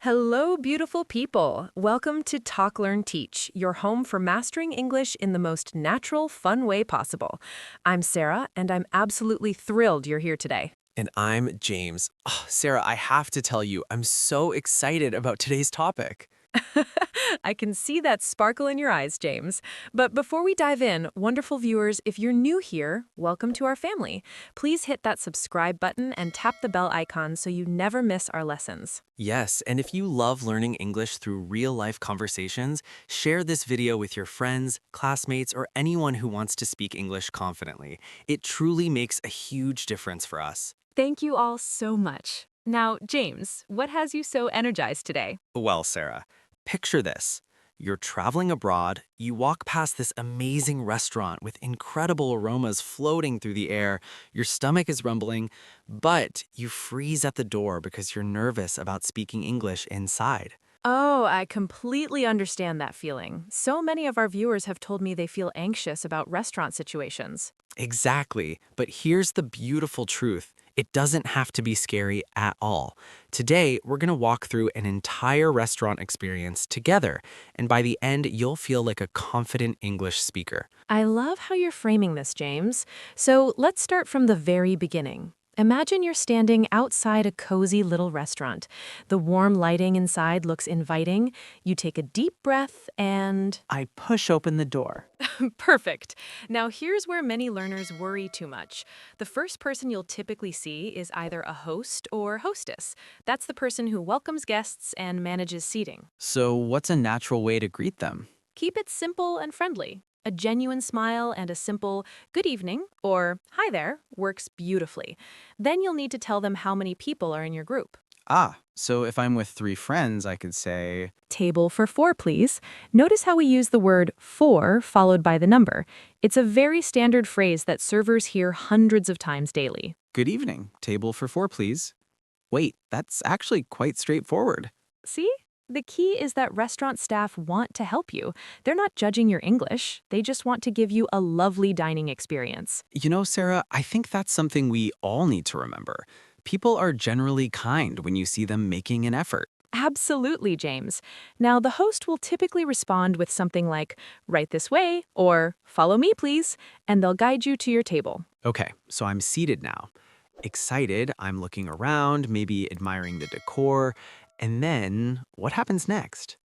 Hello, beautiful people. Welcome to Talk, Learn, Teach, your home for mastering English in the most natural, fun way possible. I'm Sarah, and I'm absolutely thrilled you're here today. And I'm James. Oh, Sarah, I have to tell you, I'm so excited about today's topic. I can see that sparkle in your eyes, James. But before we dive in, wonderful viewers, if you're new here, welcome to our family. Please hit that subscribe button and tap the bell icon so you never miss our lessons. Yes, and if you love learning English through real-life conversations, share this video with your friends, classmates, or anyone who wants to speak English confidently. It truly makes a huge difference for us. Thank you all so much. Now, James, what has you so energized today? Well, Sarah, picture this. You're traveling abroad, you walk past this amazing restaurant with incredible aromas floating through the air, your stomach is rumbling, but you freeze at the door because you're nervous about speaking English inside. Oh, I completely understand that feeling. So many of our viewers have told me they feel anxious about restaurant situations. Exactly, but here's the beautiful truth. It doesn't have to be scary at all. Today, we're going to walk through an entire restaurant experience together, and by the end, you'll feel like a confident English speaker. I love how you're framing this, James. So let's start from the very beginning. Imagine you're standing outside a cozy little restaurant. The warm lighting inside looks inviting. You take a deep breath and I push open the door. perfect. Now, here's where many learners worry too much. The first person you'll typically see is either a host or hostess. That's the person who welcomes guests and manages seating. So, what's a natural way to greet them? Keep it simple and friendly. A genuine smile and a simple good evening or hi there works beautifully. Then you'll need to tell them how many people are in your group. So if I'm with three friends, I could say, Table for four, please. Notice how we use the word for followed by the number. It's a very standard phrase that servers hear hundreds of times daily. Good evening, table for four, please. Wait, that's actually quite straightforward. See? The key is that restaurant staff want to help you. They're not judging your English. They just want to give you a lovely dining experience. You know, Sarah, I think that's something we all need to remember. People are generally kind when you see them making an effort. Absolutely, James. Now, the host will typically respond with something like, right this way, or follow me, please, and they'll guide you to your table. Okay, so I'm seated now. Excited, I'm looking around, maybe admiring the decor. And then, what happens next?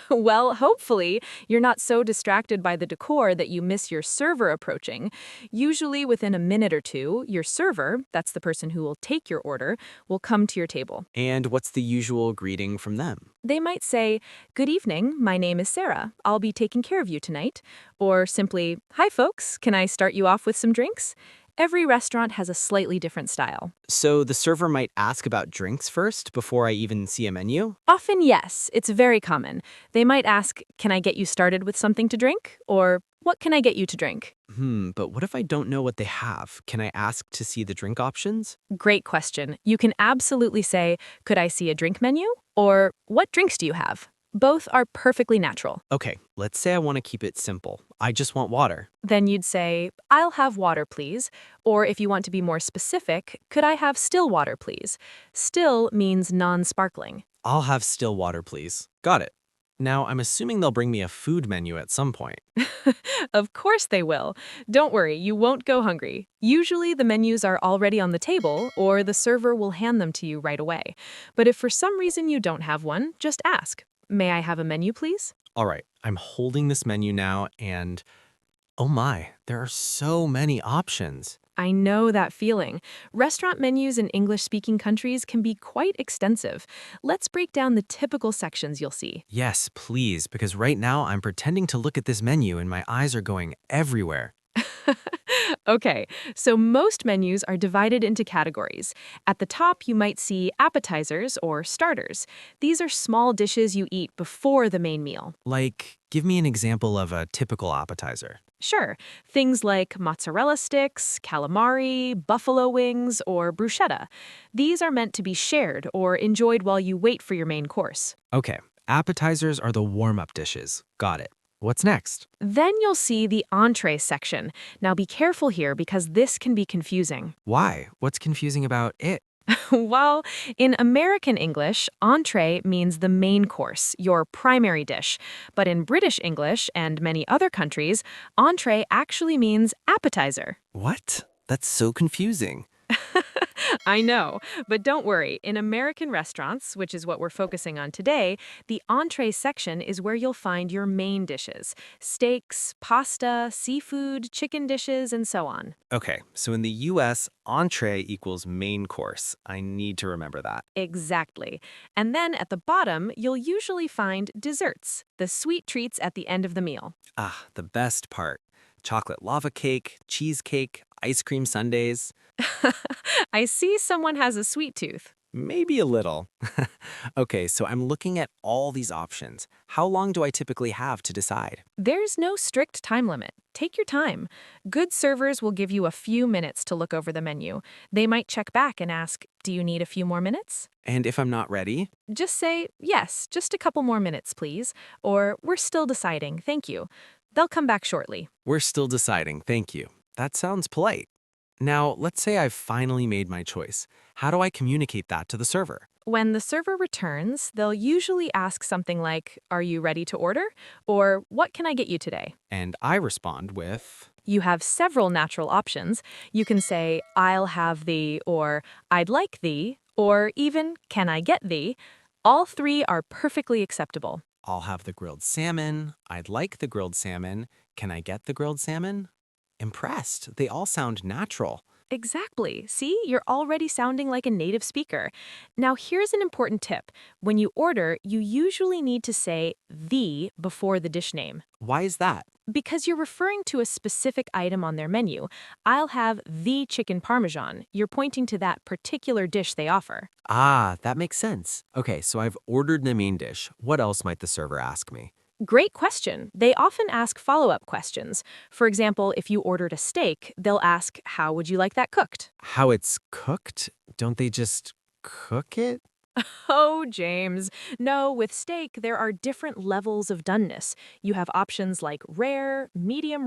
Well, hopefully, you're not so distracted by the decor that you miss your server approaching. Usually, within a minute or two, your server, that's the person who will take your order, will come to your table. And what's the usual greeting from them? They might say, good evening, my name is Sarah. I'll be taking care of you tonight. Or simply, hi folks, can I start you off with some drinks? Every restaurant has a slightly different style. So the server might ask about drinks first before I even see a menu? Often, yes, it's very common. They might ask, can I get you started with something to drink? Or, what can I get you to drink? But what if I don't know what they have? Can I ask to see the drink options? Great question. You can absolutely say, could I see a drink menu? Or, what drinks do you have? Both are perfectly natural. Okay, let's say I want to keep it simple. I just want water. Then you'd say, I'll have water, please. Or if you want to be more specific, could I have still water, please? Still means non-sparkling. I'll have still water, please. Got it. Now, I'm assuming they'll bring me a food menu at some point. Of course they will. Don't worry, you won't go hungry. Usually the menus are already on the table, or the server will hand them to you right away. But if for some reason you don't have one, just ask. May I have a menu, please? All right, I'm holding this menu now and oh my, there are so many options. I know that feeling. Restaurant menus in English-speaking countries can be quite extensive. Let's break down the typical sections you'll see. Yes, please, because right now I'm pretending to look at this menu and my eyes are going everywhere. Okay, so most menus are divided into categories. At the top, you might see appetizers or starters. These are small dishes you eat before the main meal. Like, give me an example of a typical appetizer. Sure, things like mozzarella sticks, calamari, buffalo wings, or bruschetta. These are meant to be shared or enjoyed while you wait for your main course. Okay, appetizers are the warm-up dishes. Got it. What's next? Then you'll see the entree section. Now be careful here because this can be confusing. Why? What's confusing about it? While in American English, entree means the main course, your primary dish. But in British English and many other countries, entree actually means appetizer. What? That's so confusing. I know, but don't worry. In American restaurants, which is what we're focusing on today, the entree section is where you'll find your main dishes: steaks, pasta, seafood, chicken dishes, and so on. Okay, so in the US, entree equals main course. I need to remember that. Exactly. And then at the bottom, you'll usually find desserts, the sweet treats at the end of the meal. Ah, the best part. Chocolate lava cake, cheesecake, ice cream sundaes. I see someone has a sweet tooth. Maybe a little. Okay, so I'm looking at all these options. How long do I typically have to decide? There's no strict time limit. Take your time. Good servers will give you a few minutes to look over the menu. They might check back and ask, "Do you need a few more minutes?" And if I'm not ready? Just say, "Yes, just a couple more minutes, please," or "We're still deciding, thank you." They'll come back shortly. We're still deciding, thank you. That sounds polite. Now, let's say I've finally made my choice. How do I communicate that to the server? When the server returns, they'll usually ask something like, "Are you ready to order?" or "What can I get you today?" And I respond with, You have several natural options. You can say, "I'll have the," or "I'd like the," or even "Can I get the?" All three are perfectly acceptable. I'll have the grilled salmon, I'd like the grilled salmon, can I get the grilled salmon? Impressed. They all sound natural. Exactly. See, you're already sounding like a native speaker. Now, here's an important tip. When you order, you usually need to say "the" before the dish name, Why is that? because you're referring to a specific item on their menu. "I'll have the chicken parmesan." You're pointing to that particular dish they offer. Ah, that makes sense. Okay, so I've ordered the main dish. What else might the server ask me? Great question. They often ask follow-up questions. For example, if you ordered a steak, they'll ask, "How would you like that cooked?" How it's cooked? Don't they just cook it? Oh, James. No, with steak, there are different levels of doneness. You have options like rare, medium,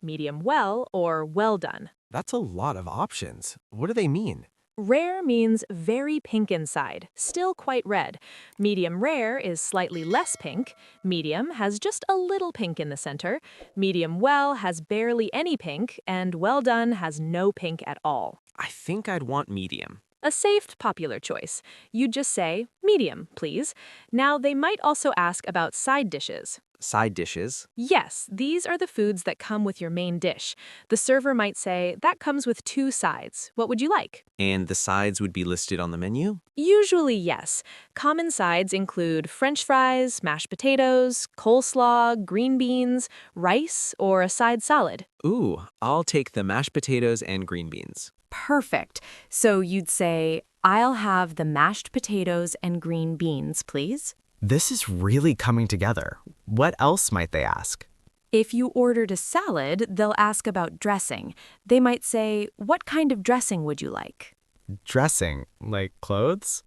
medium well, or well done. That's a lot of options. What do they mean? Rare means very pink inside, still quite red. Medium rare is slightly less pink. Medium has just a little pink in the center. Medium well has barely any pink, and well done has no pink at all. I think I'd want medium. A safe, popular choice. You just say, "Medium, please." Now, they might also ask about side dishes. Side dishes. Yes, these are the foods that come with your main dish. The server might say, "That comes with 2 sides. What would you like?" And the sides would be listed on the menu? Usually, yes. Common sides include French fries, mashed potatoes, coleslaw, green beans, rice, or a side salad. Ooh, I'll take the mashed potatoes and green beans. Perfect. So you'd say, "I'll have the mashed potatoes and green beans, please." This is really coming together. What else might they ask? If you ordered a salad, they'll ask about dressing. They might say, "What kind of dressing would you like?" Dressing, like clothes?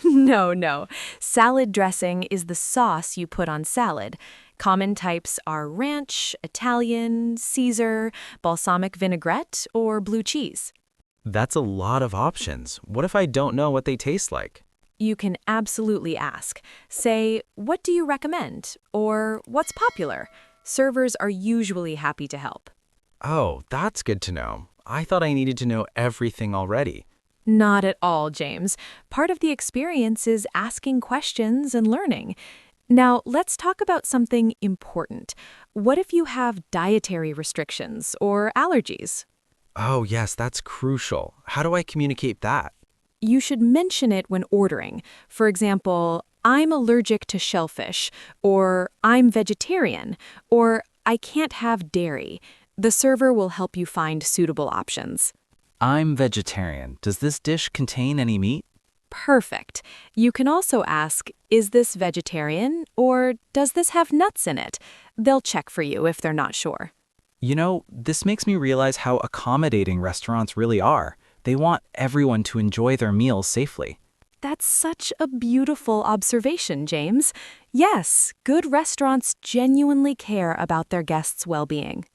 No. Salad dressing is the sauce you put on salad. Common types are ranch, Italian, Caesar, balsamic vinaigrette, or blue cheese. That's a lot of options. What if I don't know what they taste like? You can absolutely ask. Say, "What do you recommend?" or "What's popular?" Servers are usually happy to help. Oh, that's good to know. I thought I needed to know everything already. Not at all, James. Part of the experience is asking questions and learning. Now, let's talk about something important. What if you have dietary restrictions or allergies? Oh, yes, that's crucial. How do I communicate that? You should mention it when ordering. For example, "I'm allergic to shellfish," or "I'm vegetarian," or "I can't have dairy." The server will help you find suitable options. I'm vegetarian. Does this dish contain any meat? Perfect. You can also ask, "Is this vegetarian?" or "Does this have nuts in it?" They'll check for you if they're not sure. You know, this makes me realize how accommodating restaurants really are. They want everyone to enjoy their meals safely. That's such a beautiful observation, James. Yes, good restaurants genuinely care about their guests' well-being.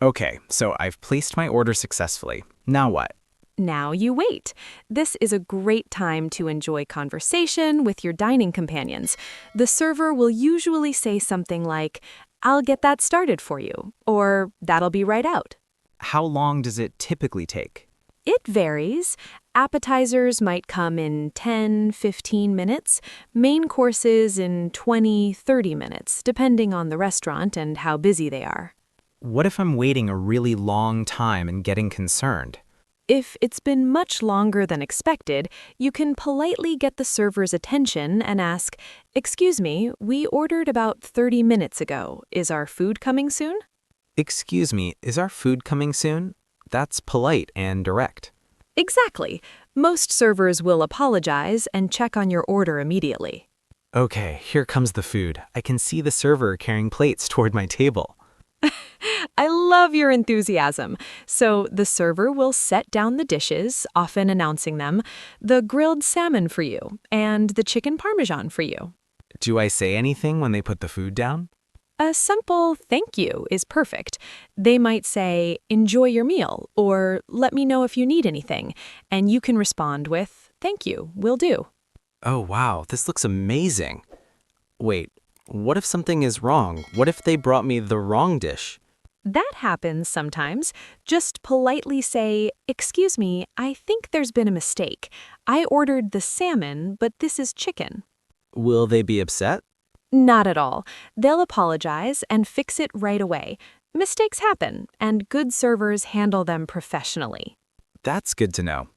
Okay, so I've placed my order successfully. Now what? Now you wait. This is a great time to enjoy conversation with your dining companions. The server will usually say something like, "I'll get that started for you," or "That'll be right out." How long does it typically take? It varies. Appetizers might come in 10, 15 minutes, main courses in 20, 30 minutes, depending on the restaurant and how busy they are. What if I'm waiting a really long time and getting concerned? If it's been much longer than expected, you can politely get the server's attention and ask, "Excuse me, we ordered about 30 minutes ago. Is our food coming soon?" Excuse me, is our food coming soon? That's polite and direct. Exactly. Most servers will apologize and check on your order immediately. Okay, here comes the food. I can see the server carrying plates toward my table. I love your enthusiasm. So the server will set down the dishes, often announcing them, the grilled salmon for you and the chicken parmesan for you. Do I say anything when they put the food down? A simple "thank you" is perfect. They might say, "Enjoy your meal," or "Let me know if you need anything," and you can respond with, "Thank you, will do." Oh, wow, this looks amazing. Wait, what if something is wrong? What if they brought me the wrong dish? That happens sometimes. Just politely say, "Excuse me, I think there's been a mistake. I ordered the salmon, but this is chicken." Will they be upset? Not at all. They'll apologize and fix it right away. Mistakes happen, and good servers handle them professionally. That's good to know.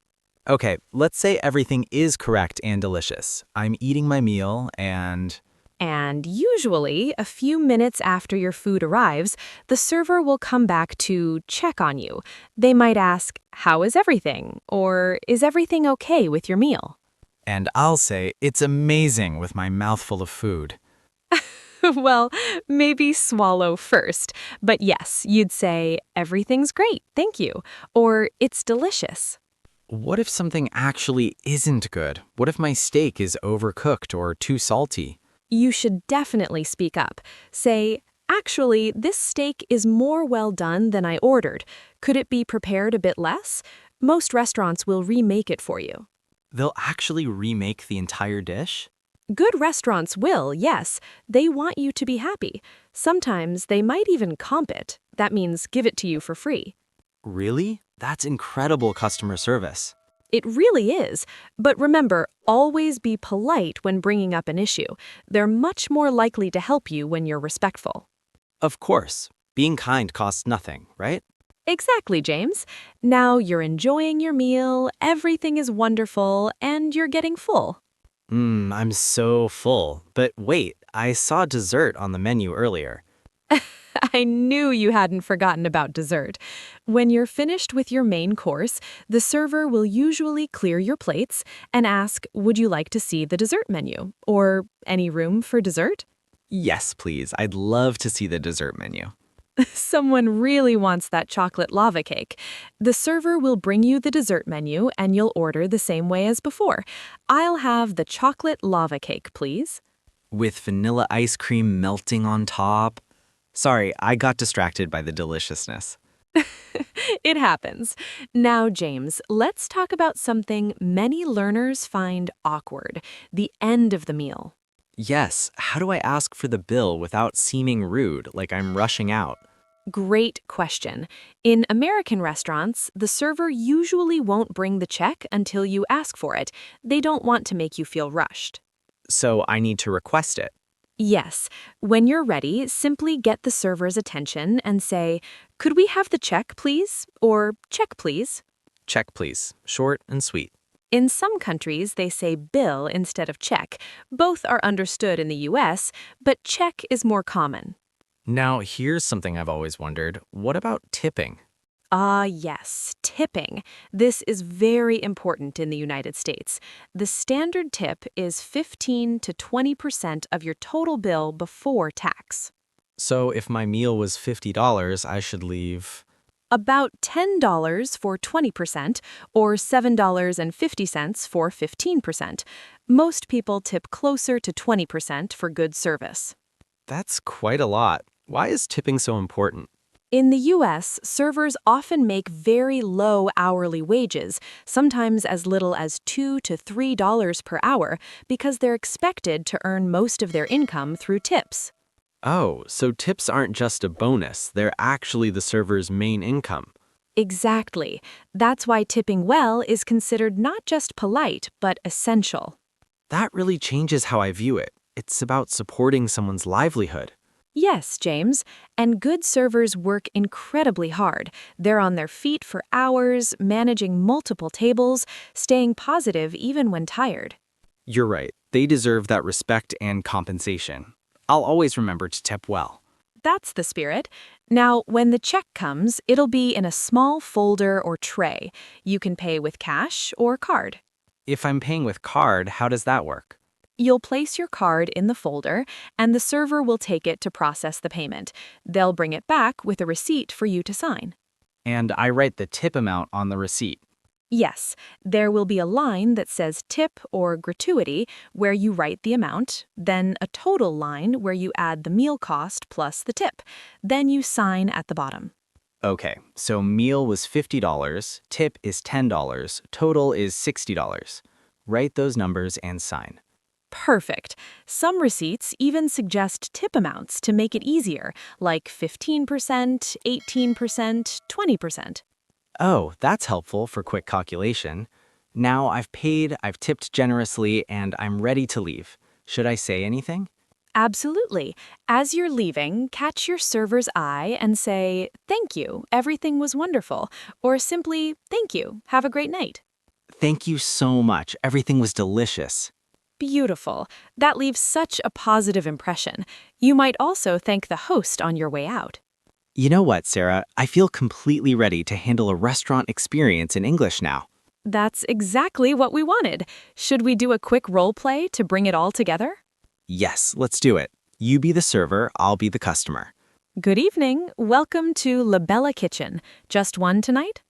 Okay, let's say everything is correct and delicious. I'm eating my meal and... And usually, a few minutes after your food arrives, the server will come back to check on you. They might ask, "How is everything?" or "Is everything okay with your meal?" And I'll say, it's amazing with my mouthful of food. Well, maybe swallow first. But yes, you'd say, "Everything's great, thank you," or "It's delicious." What if something actually isn't good? What if my steak is overcooked or too salty? You should definitely speak up. Say, "Actually, this steak is more well done than I ordered. Could it be prepared a bit less?" Most restaurants will remake it for you. They'll actually remake the entire dish? Good restaurants will, yes. They want you to be happy. Sometimes they might even comp it. That means give it to you for free. Really? That's incredible customer service. It really is. But remember, always be polite when bringing up an issue. They're much more likely to help you when you're respectful. Of course. Being kind costs nothing, right? Exactly, James. Now you're enjoying your meal, everything is wonderful, and you're getting full. I'm so full. But wait, I saw dessert on the menu earlier. I knew you hadn't forgotten about dessert. When you're finished with your main course, the server will usually clear your plates and ask, "Would you like to see the dessert menu?" or "Any room for dessert?" Yes, please. I'd love to see the dessert menu. Someone really wants that chocolate lava cake. The server will bring you the dessert menu and you'll order the same way as before. "I'll have the chocolate lava cake, please." With vanilla ice cream melting on top. Sorry, I got distracted by the deliciousness. It happens. Now, James, let's talk about something many learners find awkward: the end of the meal. Yes, how do I ask for the bill without seeming rude, like I'm rushing out? Great question. In American restaurants, the server usually won't bring the check until you ask for it. They don't want to make you feel rushed. So I need to request it. Yes, when you're ready, simply get the server's attention and say, "Could we have the check, please?" or "Check, please." Check, please. Short and sweet. In some countries, they say bill instead of check. Both are understood in the US, but check is more common. Now, here's something I've always wondered. What about tipping? Ah, yes, tipping. This is very important in the United States. The standard tip is 15 to 20% of your total bill before tax. So if my meal was $50, I should leave... About $10 for 20% or $7.50 for 15%. Most people tip closer to 20% for good service. That's quite a lot. Why is tipping so important? In the US, servers often make very low hourly wages, sometimes as little as $2 to $3 per hour, because they're expected to earn most of their income through tips. Oh, so tips aren't just a bonus, they're actually the server's main income. Exactly. That's why tipping well is considered not just polite, but essential. That really changes how I view it. It's about supporting someone's livelihood. Yes, James. And good servers work incredibly hard. They're on their feet for hours, managing multiple tables, staying positive even when tired. You're right. They deserve that respect and compensation. I'll always remember to tip well. That's the spirit. Now, when the check comes, it'll be in a small folder or tray. You can pay with cash or card. If I'm paying with card, how does that work? You'll place your card in the folder, and the server will take it to process the payment. They'll bring it back with a receipt for you to sign. And I write the tip amount on the receipt. Yes, there will be a line that says tip or gratuity where you write the amount, then a total line where you add the meal cost plus the tip. Then you sign at the bottom. Okay, so meal was $50, tip is $10, total is $60. Write those numbers and sign. Perfect. Some receipts even suggest tip amounts to make it easier, like 15%, 18%, 20%. Oh, that's helpful for quick calculation. Now I've paid, I've tipped generously, and I'm ready to leave. Should I say anything? Absolutely. As you're leaving, catch your server's eye and say, "Thank you, everything was wonderful," or simply, "Thank you, have a great night." Thank you so much. Everything was delicious. Beautiful. That leaves such a positive impression. You might also thank the host on your way out. You know what, Sarah? I feel completely ready to handle a restaurant experience in English now. That's exactly what we wanted. Should we do a quick role play to bring it all together? Yes, let's do it. You be the server, I'll be the customer. Good evening. Welcome to La Bella Kitchen. Just one tonight?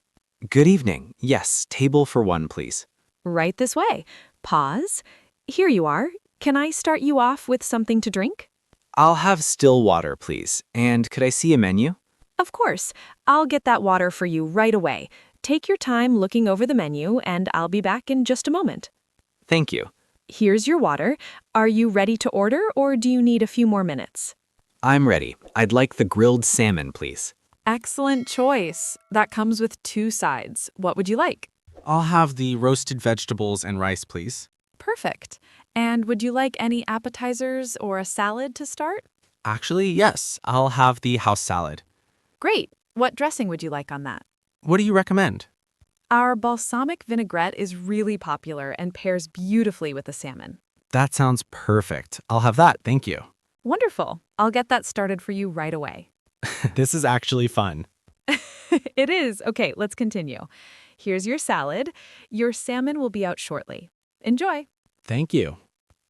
Good evening. Yes, table for one, please. Right this way. Pause. Here you are. Can I start you off with something to drink? I'll have still water, please. And could I see a menu? Of course. I'll get that water for you right away. Take your time looking over the menu, and I'll be back in just a moment. Thank you. Here's your water. Are you ready to order, or do you need a few more minutes? I'm ready. I'd like the grilled salmon, please. Excellent choice. That comes with 2 sides. What would you like? I'll have the roasted vegetables and rice, please. Perfect. And would you like any appetizers or a salad to start? Actually, yes, I'll have the house salad. Great. What dressing would you like on that? What do you recommend? Our balsamic vinaigrette is really popular and pairs beautifully with the salmon. That sounds perfect. I'll have that, thank you. Wonderful. I'll get that started for you right away. This is actually fun. It is. Okay, let's continue. Here's your salad. Your salmon will be out shortly. Enjoy. Thank you.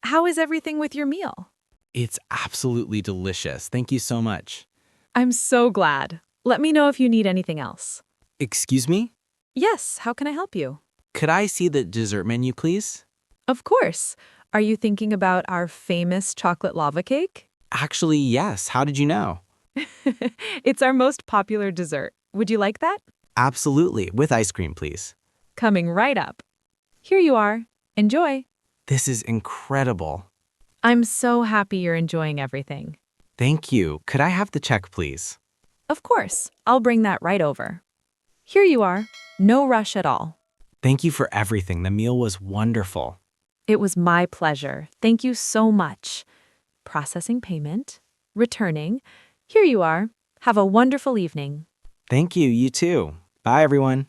How is everything with your meal? It's absolutely delicious. Thank you so much. I'm so glad. Let me know if you need anything else. Excuse me? Yes, how can I help you? Could I see the dessert menu, please? Of course. Are you thinking about our famous chocolate lava cake? Actually, yes. How did you know? It's our most popular dessert. Would you like that? Absolutely. With ice cream, please. Coming right up. Here you are. Enjoy. This is incredible. I'm so happy you're enjoying everything. Thank you. Could I have the check, please? Of course. I'll bring that right over. Here you are. No rush at all. Thank you for everything. The meal was wonderful. It was my pleasure. Thank you so much. Processing payment. Returning. Here you are. Have a wonderful evening. Thank you. You too. Bye, everyone.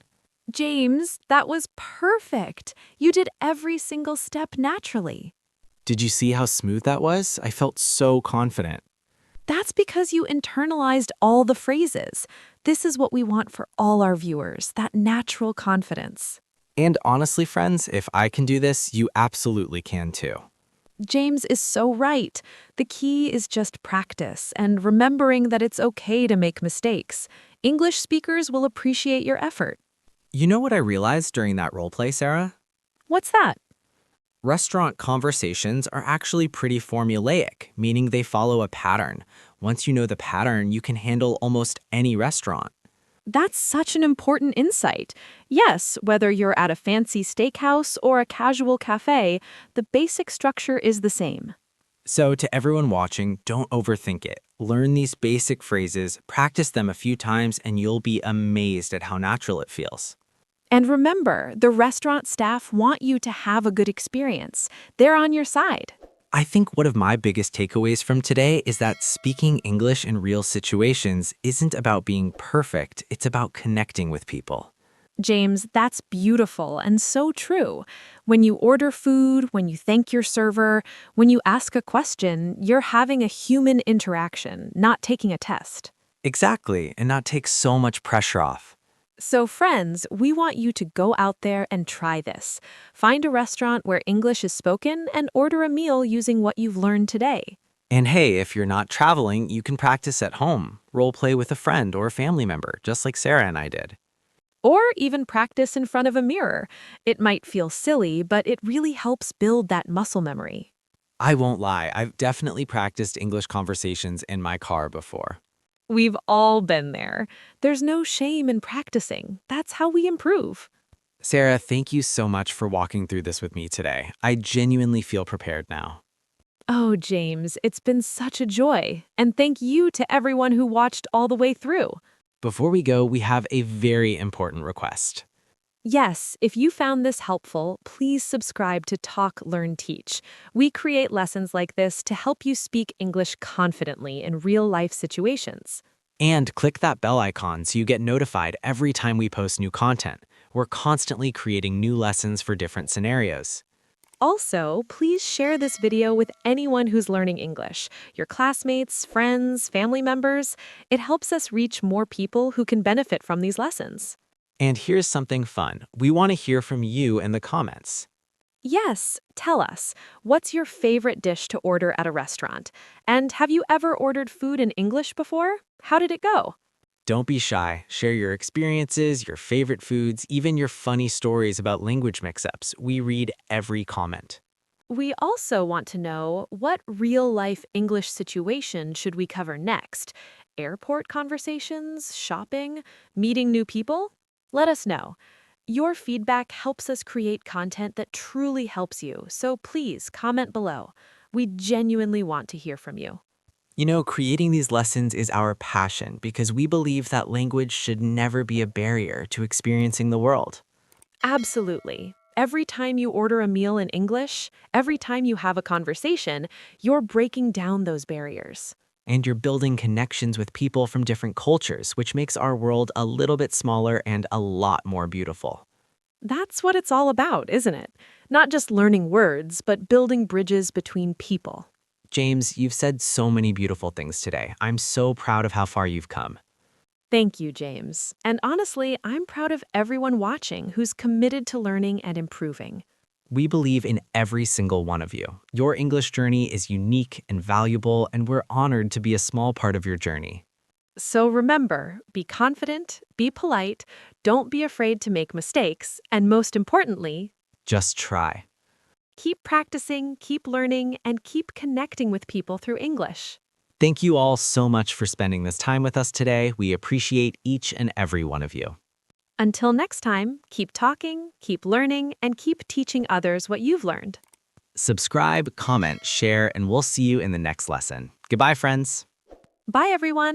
James, that was perfect. You did every single step naturally. Did you see how smooth that was? I felt so confident. That's because you internalized all the phrases. This is what we want for all our viewers, that natural confidence. And honestly, friends, if I can do this, you absolutely can too. James is so right. The key is just practice and remembering that it's okay to make mistakes. English speakers will appreciate your effort. You know what I realized during that role play, Sarah? What's that? Restaurant conversations are actually pretty formulaic, meaning they follow a pattern. Once you know the pattern, you can handle almost any restaurant. That's such an important insight. Yes, whether you're at a fancy steakhouse or a casual cafe, the basic structure is the same. So, to everyone watching, don't overthink it. Learn these basic phrases, practice them a few times, and you'll be amazed at how natural it feels. And remember, the restaurant staff want you to have a good experience. They're on your side. I think one of my biggest takeaways from today is that speaking English in real situations isn't about being perfect, it's about connecting with people. James, that's beautiful and so true. When you order food, when you thank your server, when you ask a question, you're having a human interaction, not taking a test. Exactly, and not take so much pressure off. So, friends, we want you to go out there and try this. Find a restaurant where English is spoken and order a meal using what you've learned today. And hey, if you're not traveling, you can practice at home, role play with a friend or a family member, just like Sarah and I did. Or even practice in front of a mirror. It might feel silly, but it really helps build that muscle memory. I won't lie, I've definitely practiced English conversations in my car before. We've all been there. There's no shame in practicing. That's how we improve. Sarah, thank you so much for walking through this with me today. I genuinely feel prepared now. Oh, James, it's been such a joy. And thank you to everyone who watched all the way through. Before we go, we have a very important request. Yes, if you found this helpful, please subscribe to Talk, Learn, Teach. We create lessons like this to help you speak English confidently in real-life situations. And click that bell icon so you get notified every time we post new content. We're constantly creating new lessons for different scenarios. Also, please share this video with anyone who's learning English, your classmates, friends, family members. It helps us reach more people who can benefit from these lessons. And here's something fun. We want to hear from you in the comments. Yes, tell us, what's your favorite dish to order at a restaurant? And have you ever ordered food in English before? How did it go? Don't be shy. Share your experiences, your favorite foods, even your funny stories about language mix-ups. We read every comment. We also want to know, what real-life English situation should we cover next? Airport conversations, shopping, meeting new people? Let us know. Your feedback helps us create content that truly helps you, so please comment below. We genuinely want to hear from you. You know, creating these lessons is our passion because we believe that language should never be a barrier to experiencing the world. Absolutely. Every time you order a meal in English, every time you have a conversation, you're breaking down those barriers. And you're building connections with people from different cultures, which makes our world a little bit smaller and a lot more beautiful. That's what it's all about, isn't it? Not just learning words, but building bridges between people. James, you've said so many beautiful things today. I'm so proud of how far you've come. Thank you, James. And honestly, I'm proud of everyone watching who's committed to learning and improving. We believe in every single one of you. Your English journey is unique and valuable, and we're honored to be a small part of your journey. So remember, be confident, be polite, don't be afraid to make mistakes, and most importantly, Just try. keep practicing, keep learning, and keep connecting with people through English. Thank you all so much for spending this time with us today. We appreciate each and every one of you. Until next time, keep talking, keep learning, and keep teaching others what you've learned. Subscribe, comment, share, and we'll see you in the next lesson. Goodbye, friends. Bye, everyone.